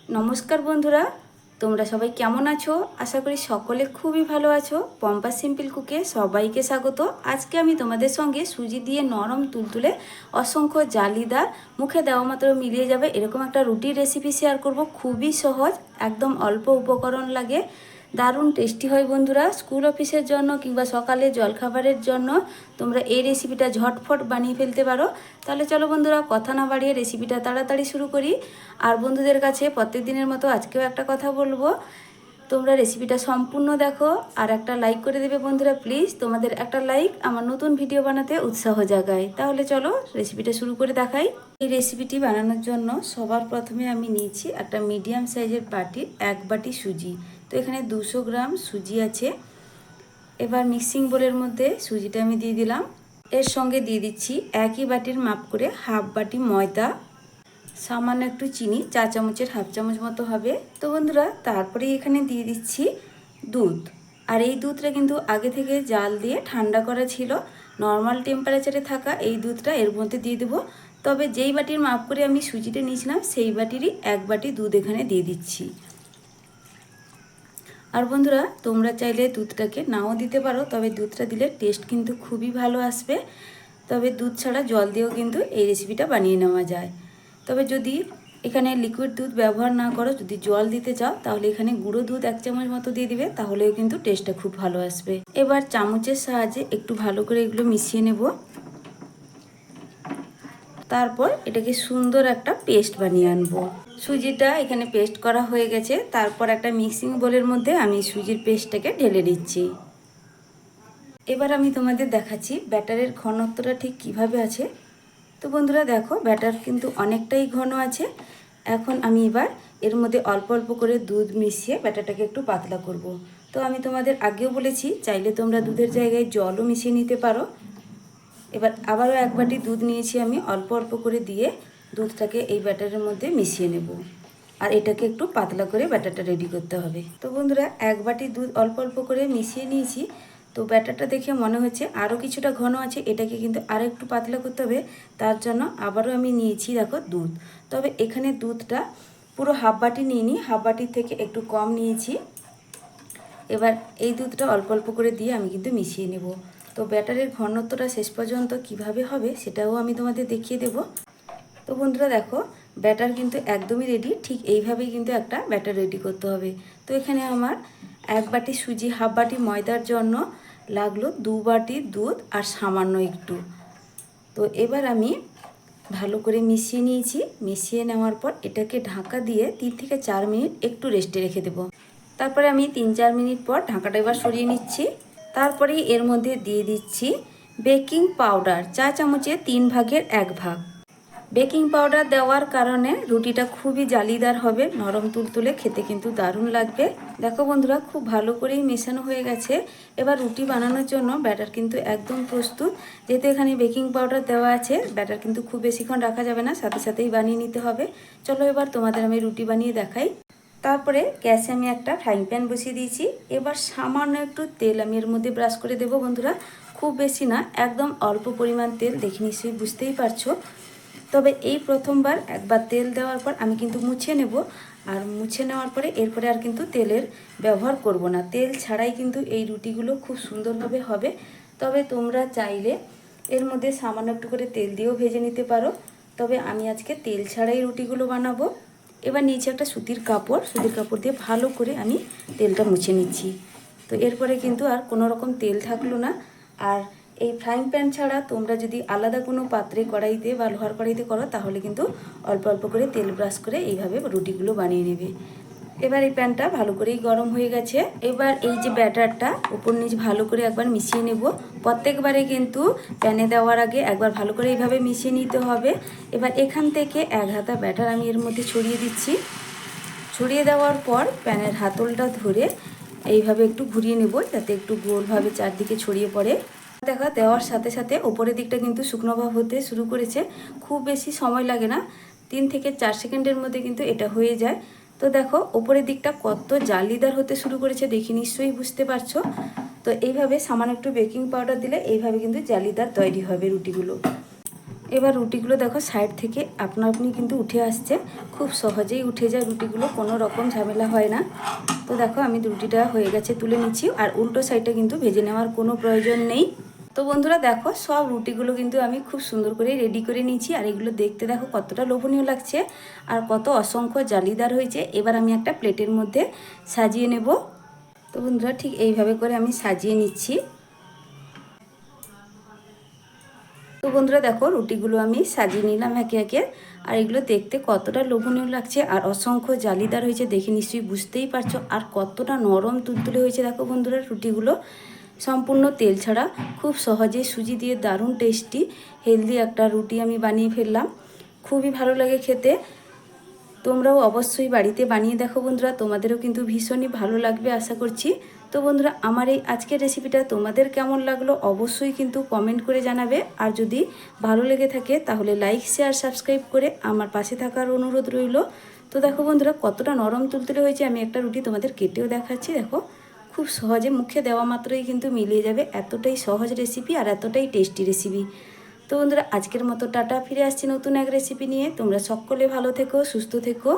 নমস্কার বন্ধুরা, তোমরা সবাই কেমন আছো? আশা করি সকলে খুবই ভালো আছো। পম্পা সিম্পল কুকে সবাইকে স্বাগত। আজকে আমি তোমাদের সঙ্গে সুজি দিয়ে নরম তুলতুলে অসংখ্য জালিদার মুখে দেওয়া মাত্র মিলিয়ে যাবে এরকম একটা রুটির রেসিপি শেয়ার করব। খুবই সহজ, একদম অল্প উপকরণ লাগে, দারুণ টেস্টি হয় বন্ধুরা। স্কুল অফিসের জন্য কিংবা সকালে জলখাবারের জন্য তোমরা এই রেসিপিটা ঝটফট বানিয়ে ফেলতে পারো। তাহলে চলো বন্ধুরা, কথা না বাড়িয়ে রেসিপিটা তাড়াতাড়ি শুরু করি। আর বন্ধুদের কাছে প্রত্যেক দিনের মতো আজকেও একটা কথা বলবো, তোমরা রেসিপিটা সম্পূর্ণ দেখো আর একটা লাইক করে দেবে বন্ধুরা প্লিজ। তোমাদের একটা লাইক আমার নতুন ভিডিও বানাতে উৎসাহ জাগায়। তাহলে চলো রেসিপিটা শুরু করে দেখাই। এই রেসিপিটি বানানোর জন্য সবার প্রথমে আমি নিয়েছি একটা মিডিয়াম সাইজের বাটির 1 বাটি সুজি। তো এখানে 200 গ্রাম সুজি আছে। এবার মিক্সিং বোলের মধ্যে সুজিটা আমি দিয়ে দিলাম। এর সঙ্গে দিয়ে দিচ্ছি একই বাটির মাপ করে হাফ বাটি ময়দা, সামান্য একটু চিনি, 4 চামচের হাফ চামচ মতো হবে। তো বন্ধুরা, তারপরে এখানে দিয়ে দিচ্ছি দুধ। আর এই দুধটা কিন্তু আগে থেকে জাল দিয়ে ঠান্ডা করা ছিল। নর্মাল টেম্পারেচারে থাকা এই দুধটা এর মধ্যে দিয়ে দেবো। তবে যেই বাটির মাপ করে আমি সুজিটা নিয়েছিলাম সেই বাটিরই 1 বাটি দুধ এখানে দিয়ে দিচ্ছি। আর বন্ধুরা, তোমরা চাইলে দুধটাকে নাও দিতে পারো, তবে দুধটা দিলে টেস্ট কিন্তু খুবই ভালো আসবে। তবে দুধ ছাড়া জল দিয়েও কিন্তু এই রেসিপিটা বানিয়ে নেওয়া যায়। তবে যদি এখানে লিকুইড দুধ ব্যবহার না করো, যদি জল দিতে চাও, তাহলে এখানে গুঁড়ো দুধ 1 চামচ মতো দিয়ে দিবে, তাহলেও কিন্তু টেস্টটা খুব ভালো আসবে। এবার চামচের সাহায্যে একটু ভালো করে এগুলো মিশিয়ে নেব। তারপর এটাকে সুন্দর একটা পেস্ট বানিয়ে আনবো। সুজিটা এখানে পেস্ট করা হয়ে গেছে। তারপর একটা মিক্সিং বোলের মধ্যে আমি সুজির পেস্টটাকে ঢেলে দিচ্ছি। এবার আমি তোমাদের দেখাচ্ছি ব্যাটারের ঘনত্বটা ঠিক কিভাবে আছে। তো বন্ধুরা দেখো, ব্যাটার কিন্তু অনেকটাই ঘন আছে। এখন আমি এবার এর মধ্যে অল্প অল্প করে দুধ মিশিয়ে ব্যাটারটাকে একটু পাতলা করব। তো আমি তোমাদের আগেও বলেছি, চাইলে তোমরা দুধের জায়গায় জলও মিশিয়ে নিতে পারো। এবার আবারও 1 বাটি দুধ নিয়েছি আমি, অল্প অল্প করে দিয়ে দুধটাকে এই ব্যাটারের মধ্যে মিশিয়ে নেব। আর এটাকে একটু পাতলা করে ব্যাটারটা রেডি করতে হবে। তো বন্ধুরা, 1 বাটি দুধ অল্প অল্প করে মিশিয়ে নিয়েছি। তো ব্যাটারটা দেখে মনে হচ্ছে আরও কিছুটা ঘন আছে, এটাকে কিন্তু আরও একটু পাতলা করতে হবে। তার জন্য আবারও আমি নিয়েছি দেখো দুধ। তবে এখানে দুধটা পুরো হাফ বাটি নিইনি, হাফ বাটির থেকে একটু কম নিয়েছি। এবার এই দুধটা অল্প অল্প করে দিয়ে আমি কিন্তু মিশিয়ে নেব। তো ব্যাটারের ঘনত্বটা শেষ পর্যন্ত কিভাবে হবে সেটাও আমি তোমাদের দেখিয়ে দেব। তো বন্ধুরা দেখো, ব্যাটার কিন্তু একদমই রেডি। ঠিক এইভাবেই কিন্তু একটা ব্যাটার রেডি করতে হবে। তো এখানে আমার 1 বাটি সুজি, হাফ বাটি ময়দার জন্য লাগলো 2 বাটি দুধ আর সামান্য একটু। তো এবার আমি ভালো করে মিশিয়ে নিয়েছি। মিশিয়ে নেওয়ার পর এটাকে ঢাকা দিয়ে 3 থেকে 4 মিনিট একটু রেস্টে রেখে দেবো। তারপরে আমি 3-4 মিনিট পর ঢাকাটা এবার সরিয়ে নিচ্ছি। তারপরে এর মধ্যে দিয়ে দিচ্ছি বেকিং পাউডার, 4 চামচের 3 ভাগের 1 ভাগ। বেকিং পাউডার দেওয়ার কারণে রুটিটা খুবই জালিদার হবে, নরম তুলতুলে, খেতে কিন্তু দারুণ লাগবে। দেখো বন্ধুরা, খুব ভালো করেই মেশানো হয়ে গেছে। এবার রুটি বানানোর জন্য ব্যাটার কিন্তু একদম প্রস্তুত। যেহেতু এখানে বেকিং পাউডার দেওয়া আছে, ব্যাটার কিন্তু খুব বেশিক্ষণ রাখা যাবে না, সাথে সাথেই বানিয়ে নিতে হবে। চলো এবার তোমাদের আমি রুটি বানিয়ে দেখাই। তারপরে গ্যাসে আমি একটা ফ্রাইং প্যান বসিয়ে দিয়েছি। এবার সামান্য একটু তেল আমি এর মধ্যে ব্রাশ করে দেবো বন্ধুরা, খুব বেশি না, একদম অল্প পরিমাণ তেল, দেখে নিশ্চয়ই বুঝতেই পারছো। তবে এই প্রথমবার একবার তেল দেওয়ার পর আমি কিন্তু মুছে নেব। আর মুছে নেওয়ার পরে এরপরে আর কিন্তু তেলের ব্যবহার করব না। তেল ছাড়াই কিন্তু এই রুটিগুলো খুব সুন্দরভাবে হবে। তবে তোমরা চাইলে এর মধ্যে সামান্য একটু করে তেল দিয়েও ভেজে নিতে পারো। তবে আমি আজকে তেল ছাড়াই রুটিগুলো বানাবো। এবার নিচে একটা সুতির কাপড় দিয়ে ভালো করে আমি তেলটা মুছে নিচ্ছি। তো এরপরে কিন্তু আর কোনো রকম তেল থাকলো না। আর এই ফ্রাইং প্যান ছাড়া তোমরা যদি আলাদা কোনো পাত্রে, কড়াইতে বা লোহার কড়াইতে করো, তাহলে কিন্তু অল্প অল্প করে তেল ব্রাশ করে এইভাবে রুটিগুলো বানিয়ে নেবে। এবার এই প্যানটা ভালো করেই গরম হয়ে গেছে। এবার এই যে ব্যাটারটা উপর নিচ ভালো করে একবার মিশিয়ে নেব। প্রত্যেকবারে কিন্তু প্যানে দেওয়ার আগে একবার ভালো করে এইভাবে মিশিয়ে নিতে হবে। এবার এখান থেকে 1 হাতা ব্যাটার আমি এর মধ্যে ছড়িয়ে দিচ্ছি। ছড়িয়ে দেওয়ার পর প্যানের হাতলটা ধরে এইভাবে একটু ঘুরিয়ে নেব, যাতে একটু গোলভাবে চারদিকে ছড়িয়ে পড়ে। দেখা দেওয়ার সাথে সাথে ওপরের দিকটা কিন্তু শুকনো ভাব হতে শুরু করেছে। খুব বেশি সময় লাগে না, 3 থেকে 4 সেকেন্ডের মধ্যে কিন্তু এটা হয়ে যায়। তো দেখো ওপরের দিকটা কত জালিদার হতে শুরু করেছে, দেখে নিশ্চয়ই বুঝতে পারছো। তো এইভাবে সামান্য একটু বেকিং পাউডার দিলে এইভাবে কিন্তু জালিদার তৈরি হবে রুটিগুলো। এবার রুটিগুলো দেখো সাইড থেকে আপনা আপনি কিন্তু উঠে আসছে, খুব সহজেই উঠে যায় রুটিগুলো, কোনো রকম ঝামেলা হয় না। তো দেখো আমি রুটিটা হয়ে গেছে তুলে নিচ্ছি, আর উল্টো সাইডটা কিন্তু ভেজে নেওয়ার কোনো প্রয়োজন নেই। তো বন্ধুরা দেখো সব রুটিগুলো কিন্তু আমি খুব সুন্দর করে রেডি করে নিয়েছি, আর এগুলো দেখতে দেখো কতটা লোভনীয় লাগছে আর কত অসংখ্য জালিদার হয়েছে। এবার আমি একটা প্লেটের মধ্যে সাজিয়ে নেব। তো বন্ধুরা ঠিক এইভাবে করে আমি সাজিয়ে নিচ্ছি। তো বন্ধুরা দেখো রুটিগুলো আমি সাজিয়ে নিলাম একে একে, আর এগুলো দেখতে কতটা লোভনীয় লাগছে আর অসংখ্য জালিদার হয়েছে, দেখে নিশ্চয়ই বুঝতেই পারছো। আর কতটা নরম তুলতুলে হয়েছে দেখো বন্ধুরা রুটিগুলো, সম্পূর্ণ তেল ছাড়া, খুব সহজে সুজি দিয়ে দারুণ টেস্টি হেলদি একটা রুটি আমি বানিয়ে ফেললাম। খুবই ভালো লাগে খেতে। তোমরাও অবশ্যই বাড়িতে বানিয়ে দেখো বন্ধুরা, তোমাদেরও কিন্তু ভীষণই ভালো লাগবে আশা করছি। তো বন্ধুরা আমার এই আজকের রেসিপিটা তোমাদের কেমন লাগলো অবশ্যই কিন্তু কমেন্ট করে জানাবে, আর যদি ভালো লেগে থাকে তাহলে লাইক শেয়ার সাবস্ক্রাইব করে আমার পাশে থাকার অনুরোধ রইল। তো দেখো বন্ধুরা কতটা নরম তুলতুলে হয়েছে, আমি একটা রুটি তোমাদের কেটেও দেখাচ্ছি। দেখো খুব সহজে মুখে দেওয়া মাত্রই কিন্তু মিলিয়ে যাবে, এতটাই সহজ রেসিপি আর এতটাই টেস্টি রেসিপি। তো বন্ধুরা আজকের মতো টাটা, ফিরে আসছি নতুন এক রেসিপি নিয়ে। তোমরা সকলে ভালো থেকো, সুস্থ থেকো।